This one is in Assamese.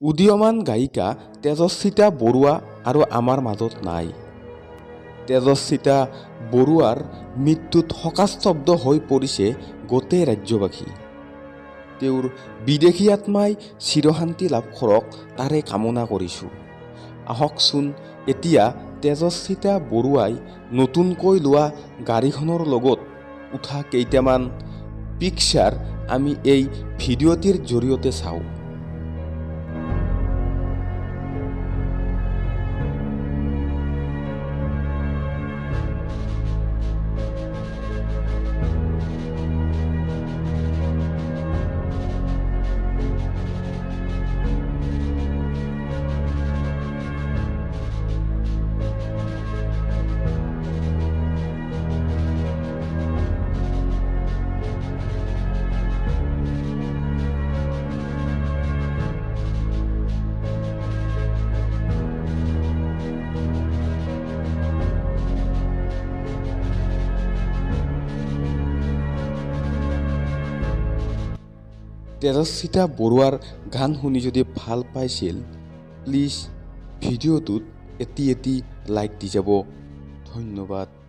উদীয়মান গায়িকা তেজস্বিতা বৰুৱা আৰু আমাৰ মাজত নাই। তেজস্বিতা বৰুৱাৰ মৃত্যুত শোকাস্তব্ধ হৈ পৰিছে গোটেই ৰাজ্যবাসী। তেওঁৰ বিদেশী আত্মাই চিৰশান্তি লাভ কৰক তাৰে কামনা কৰিছোঁ। আহকচোন এতিয়া তেজস্বিতা বৰুৱাই নতুনকৈ লোৱা গাড়ীখনৰ লগত উঠা কেইটামান পিকচাৰ আমি এই ভিডিঅ'টিৰ জৰিয়তে চাওঁ। তেজস্বিতা বৰুৱাৰ গান শুনি যদি ভাল পাইছিল, প্লিজ ভিডিঅ'টোত এটি লাইক দি যাব। ধন্যবাদ।